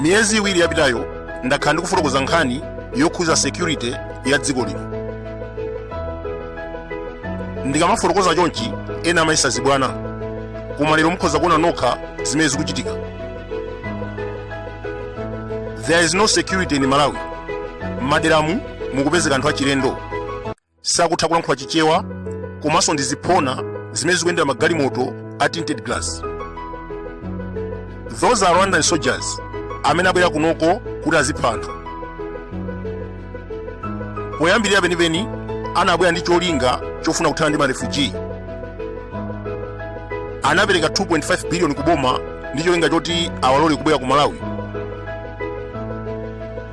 Miyezi iwiri yapitayo ndakhala ndikufotokoza nkhani yokhuza security ya dziko lino. Ndikamafotokoza chonchi ena amayisazibwana, koma lero mukhoza kuona nokha zimene zikuchitika. There is no security in Malawi. Maderamu mukupezeka anthu achilendo, sakutha kulankhula chichewa, komanso ndi ziphona zimene zikuyendera magalimoto a tinted glass. Those are Rwandan soldiers amene abwera kunoko kuti azipha anthu. Poyambirira penipeni anabwera ndi cholinga chofuna kuthana ndi marefugee. Anapereka 2.5 billion kuboma ndi cholinga choti awalole kubwera ku Malawi.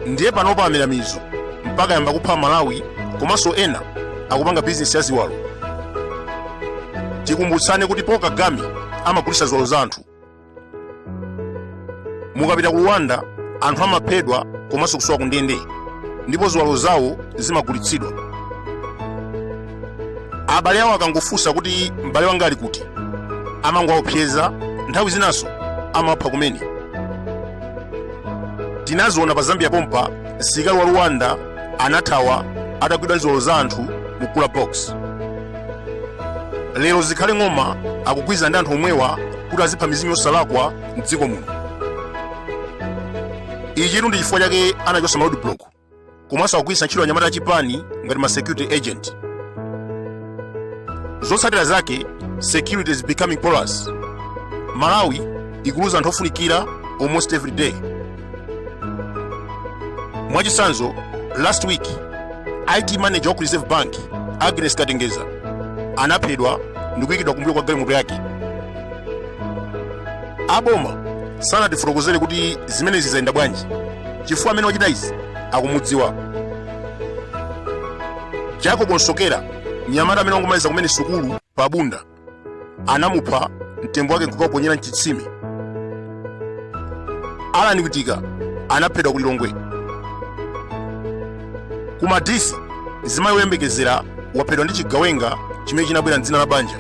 Ndiye panopa ameramizo mpaka yamba kupha Malawi, komanso ena akupanga business ya ziwalo. Tikumbutsane kuti Paul Kagame amagulitsa ziwalo za anthu. Mukapita ku Rwanda anthu amaphedwa komanso kusowa ku ndende, ndipo ziwalo zawo zimagulitsidwa. Abale awo akangofunsa kuti m'bale wanga ali kuti, amangowaopseza, nthawi zinaso amapha kumene. Tinaziona pa Zambia pompa msilikali wa Rwanda anathawa atagwidwa ziwalo za anthu mu cooler box. Lero zikhale ng'oma akugwiza ndi anthu omwewa kuti azipha mizimu yosalakwa m'dziko muno. Ichi ndi chifukwa chake anachosa road block, komanso akugwiritsa ntchito anyamata achipani ngati ma security agent. Zotsatira zake, security is becoming porous. Malawi ikuluza anthu ofunikira almost every day. Mwachisanzo, last week IT manager wa ku Reserve Bank Agnes Katengeza anaphedwa ndi kuyikidwa kumbuyo kwa galimoto yake. Aboma sanatifotokozere kuti zimene zizayenda bwanji, chifukwa amene wachita izi akumudziwa. Jacob Nsokera, mnyamata amene wangomaliza kumene sukulu pa Bunda, anamupha mtembo wake nkukaponyera mchitsime. Alan Witika anaphedwa ku Lilongwe. Kuma DC zimayi woyembekezera waphedwa ndi chigawenga chimene chinabwera m'dzina la banja.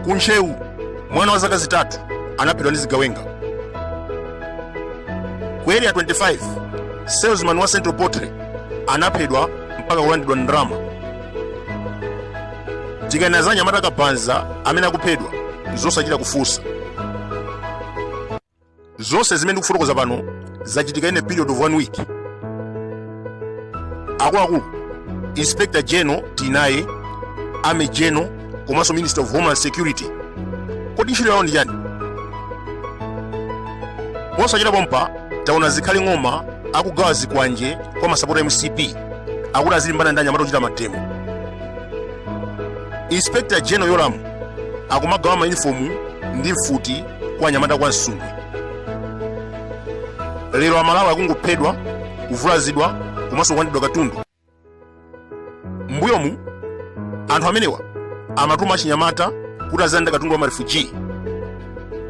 Kunchewu mwana wa zaka zitatu anaphedwa ndi zigawenga. Ku area 25 salesman wa Central Portrait anaphedwa mpaka kulandidwa ndrama. Tikayena za anyamata akapanza amene akuphedwa zosachita kufunsa. Zonse zimene ndikufotokoza pano zachitika in a period of 1 week. Akuluakulu, Inspector General Tinaye, Army General, komanso Minister of Homeland Security, kodi ntchito yawo ndi chani? Posachita pompa taona zikhale ng'oma akugawa zikwanje kwa masapota MCP akuti azilimbana ndi anyamata ochita matemo. Inspector General Yoram akumagawa ma uniform ndi mfuti kwa anyamata kwa Nsundwe. Lero Amalawi akungophedwa, kuvulazidwa, komanso kulandidwa katundu. Mbuyomu anthu amenewa amatuma achinyamata kuti azilanda katundu wa marefugee.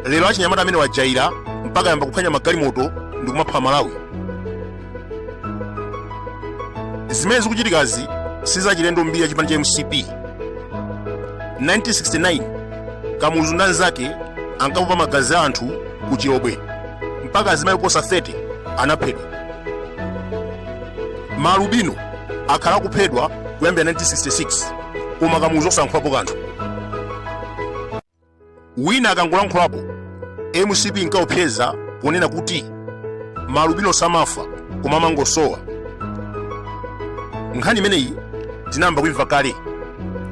Lero achinyamata amene wajaira mpaka yamba kuphwanya magalimoto ndi kumapha Malawi. Zimene zikuchitikazi sizachilendo mbiri ya chipani cha MCP. 1969 Kamuzu ndi anzake ankapopa magazi a anthu ku Chilobwe mpaka azimayi oposa 30 anaphedwa. Malubino akhala kuphedwa kuyambira 1966, koma Kamuzu osankhulapo kanthu. Wina akangolankhulapo MCP inkaopseza ponena kuti Malubino samafa koma amangosowa. Nkhani imeneyi tinayamba kuimva kale.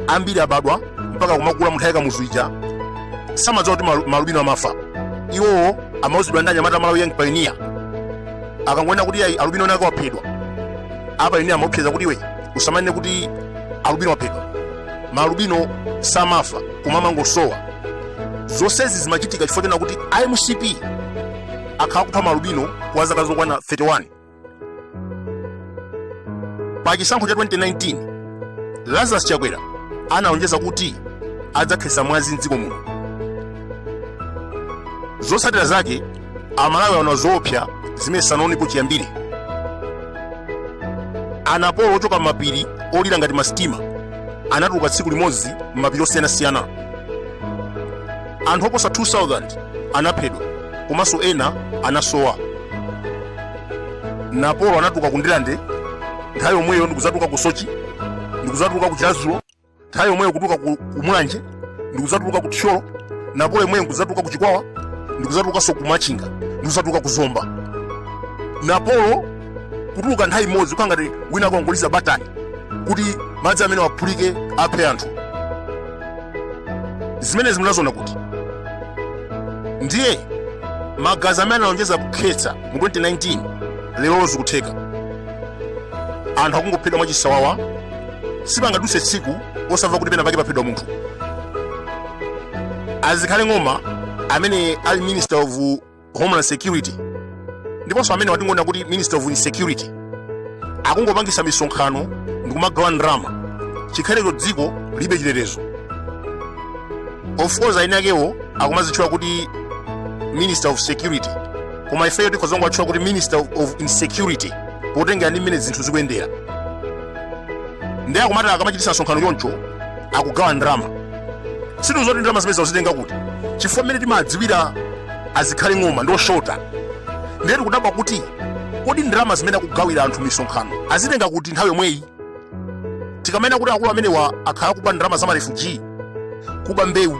Ambiri abadwa mpaka kumakula munthawi Kamuzu ija samadziwa kuti Malubino amafa. Iwowo amauzidwa ndi anyamata Malawi Young Pioneer. Akangoona kuti ayi Alubino nako waphedwa, apioneer amaopseza kuti iwe usamanene kuti Alubino waphedwa. Malubino samafa koma amangosowa. Zonsezi zimachitika chifukwa chona kuti MCP akhala kupha Malubino kwa zaka zokwana 31. Pa chisankho cha 2019 Lazarus Chakwera anaonjeza kuti adzakhetsa mwazi m'dziko muno. Zotsatira zake Amalawi aona zoopsa zimene sanaonepo chiyambire. Anapolo ochoka m'mapiri olira ngati masitima anatuluka tsiku limodzi m'mapiri osiyanasiyana. Anthu oposa 2000 anaphedwa komanso ena anasowa. Napolo anatuka ku Ndilande, nthawi yomweyo ndikuzatuka ku Sochi, ndikuzatuka ku Chilazulo, nthawi yomweyo kutuka ku Mulanje, ndikuzatuka ku Tcholo, Napolo yomweyo ndikuzatuka ku Chikwawa, ndikuzatukanso ku Machinga, ndikuzatuka ku Zomba. Napolo kutuluka nthawi imodzi kukangati wina akuangoliza batani kuti madzi amene waphulike aphe anthu. Zimene zimulazona kuti ndiye magazi amene analonjeza kukhetsa mu 2019 lero zikutheka. Anthu akungophedwa mwachisawawa, sipangadutse tsiku osamva kuti pena pake paphedwa munthu. Azikhale Ng'oma amene ali Minister of Homeland Security ndiponso amene watingona kuti Minister of Insecurity akungopangisa misonkhano ndikumagawa ndalama chikhaliro dziko libe chilerezo. Of course aine akewo akumazitchula kuti Minister of Security, koma ifeyo tikhozongo atchula kuti Minister of Insecurity potengera ndi mmene zinthu zikuyendera. Ndiye akumati akamachitisa msonkhano yoncho akugawa ndalama. Situ zoti ndalama zimene zawazitenga kuti chifukwa mmene timadziwira Azikhale Ng'oma ndi oshota. Ndiye tikudabwa kuti kodi ndalama zimene akugawira anthu misonkhano azitenga kuti nthawi yomweyi. Tikamena kuti akulu amenewa akhala kuba ndalama za marefugee, kuba mbewu,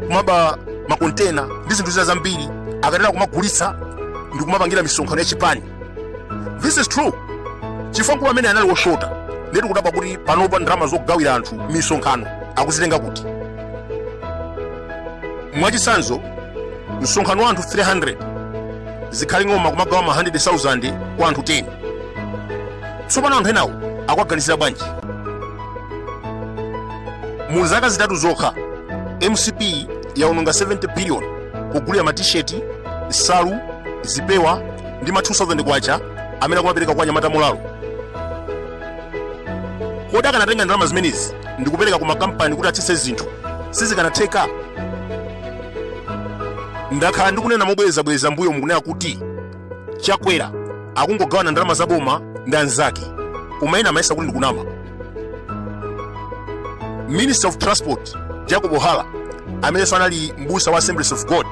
kumaba makontena ndi zinthu zina zambiri, akatera kumagulitsa ndi kumapangira misonkhano ya chipani. This is true. Chifukwa akulu amene anali oshota. Ndiye tikudabwa kuti panopa ndalama zokugawira anthu misonkhano akuzitenga kuti. Mwachisanzo msonkhano wa anthu 300 Zikhale Ng'oma kumagawa ma 100,000 kwa anthu 10. Tsopano anthu enawo akuaganizira bwanji? Mu zaka zitatu zokha MCP yaononga 70 billion kugulira ma t-shirt, nsalu, zipewa ndi ma 2000 kwacha amene akumapereka kwa anyamata mulalo. Kodi akanatenga ndalama zimenezi ndikupereka ku makampani kuti atsitse zinthu sizikanatheka? Ndakhala ndikunena mobwereza mbuyo mukunena kuti Chakwera akungogawana ndalama za boma ndi anzake, koma ena amayesa kuti ndikunama. Minister of Transport Jacob Ohala amene sanali mbusa wa Assemblies of God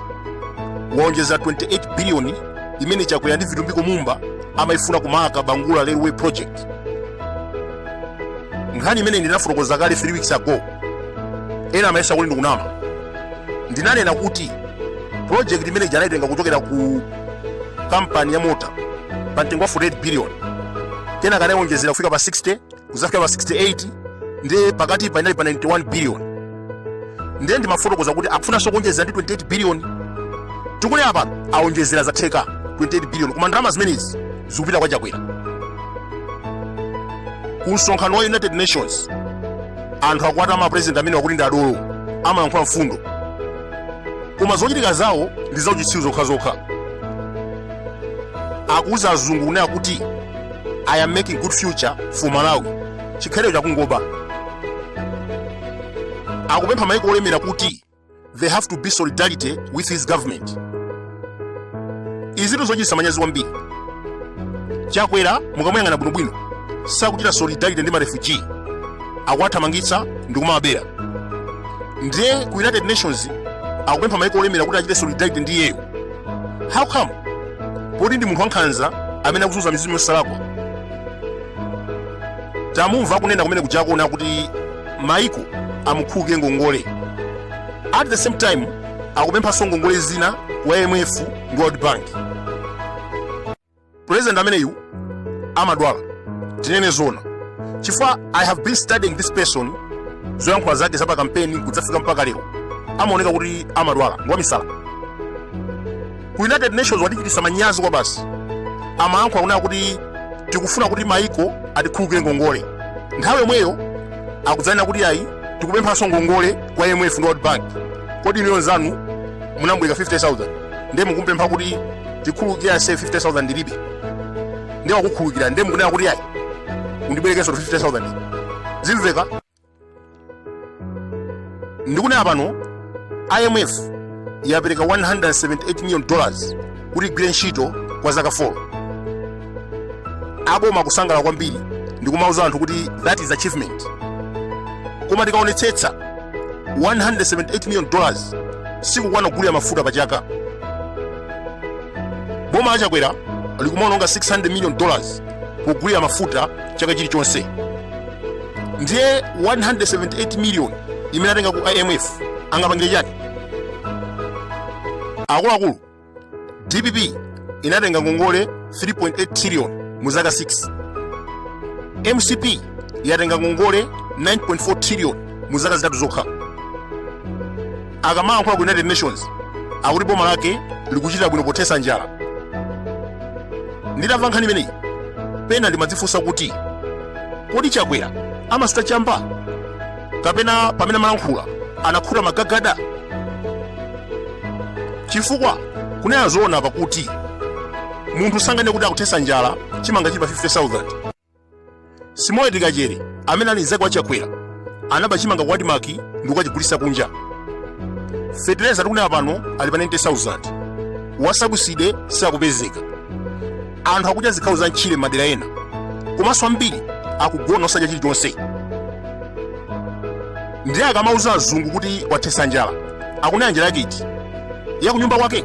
waonjeza 28 billion imene Chakwera ndi Vitumbiko Mumba amayifuna kumaka Bangula Railway Project. Nkhani imene ndinafotokoza kale 3 weeks ago, ena amayesa kuti ndikunama. Ndinanena kuti project imene janaitenga kuchokera ku kampani ya mota pa mtengo wa 48 billion tena kanayonjezera kufika pa 60 kuzafika pa 68 ndi pakati pa inali pa 91 billion. Ndiye ndimafotokoza kuti akufuna sokonjezera ndi 28 billion. Tikule apa aonjezera zatheka 28 billion koma ndalama zimenezi zikupita kwa Chakwera. Ku msonkhano wa United Nations anthu akwata ama president amene wakuti ndi adolo amayankhula mfundo, koma zochitika zawo ndi zauchitsiru zokhazokha. Akuuza azungu kunena kuti I am making good future for Malawi, chikhaliro chakungoba. Akupempha maiko olemera kuti they have to be solidarity with his government. Izitu zochititsa manyazi kwambiri. Chakwera mukamuyang'ana bwinobwino sakuchita solidarity ndi marefugee, akuwathamangitsa ndi kumawabera. Ndiye ku United Nations akupempha maiko olemera kuti achite solidarity ndi iyeyo. How come? Poti ndi munthu wankhanza amene akuzunza mizimu yosalakwa. Tamumva akunena kumene kujakuona kuti maiko amukhuke ngongole. At the same time akupempha ngongole zina kwa IMF ndi World Bank. President ameneyu amadwala. Tinene zona. Chifukwa I have been studying this person zoyankhula zake zapa kampeni kudzafika mpaka lero. Amaoneka kuti amadwala ngwa misala. Ku United Nations watichititsa manyazi kwa basi. Amayankhula kunena kuti tikufuna kuti maiko atikhulukire ngongole. Nthawi yomweyo akudzanena kuti ayi tikupempha ngongole kwa IMF ndi World Bank. Kodi inu nzanu munambweka 50,000 ndiye mukumpempha kuti tikhulukire ase 50,000 ndilibe. Ndiye wakukhulukira ndiye mukunena kuti ayi undibwerekenso 50,000. Zimveka? Ndikunena pano IMF yapereka $178 million kuti igwire ntchito kwa zaka 4. Aboma kusangala kwambiri ndikumauza anthu kuti that is achievement. Koma tikaonetsetsa $178 million sikukwana kugulira mafuta pachaka. boma la Chakwera likumaononga $600 million pogulira mafuta chaka chilichonse. Ndiye 178 million imene atenga ku IMF angapangire chani? Akuluakulu, DPP inatenga ngongole 3.8 trillion mu zaka 6. MCP yatenga ngongole 9.4 trillion mu zaka zitatu zokha. Akamayankhula ku United Nations akuti boma lake likuchita bwino pothesa njala. Nditamva nkhani imeneyi pena ndimadzifunsa kuti kodi Chakwera amasuta chamba kapena pamene amayankhula anakhuta magagada? Chifukwa kunena zoona pakuti munthu sangane kuti akuthesa njala chimanga chili pa 50,000. Simoyo Kachere amene ali mzake wa Chakwera anaba chimanga kwa Adimaki ndi kukachigulitsa kunja. Fertilizer tikunena pano ali pa 90,000. Wasabuside sakupezeka. Anthu akudya zikhalu za mchire madera ena, komanso ambiri akugona osadya chilichonse. Ndiye akamauza azungu kuti wathesa njala akunena njala yakiti ya kunyumba kwake.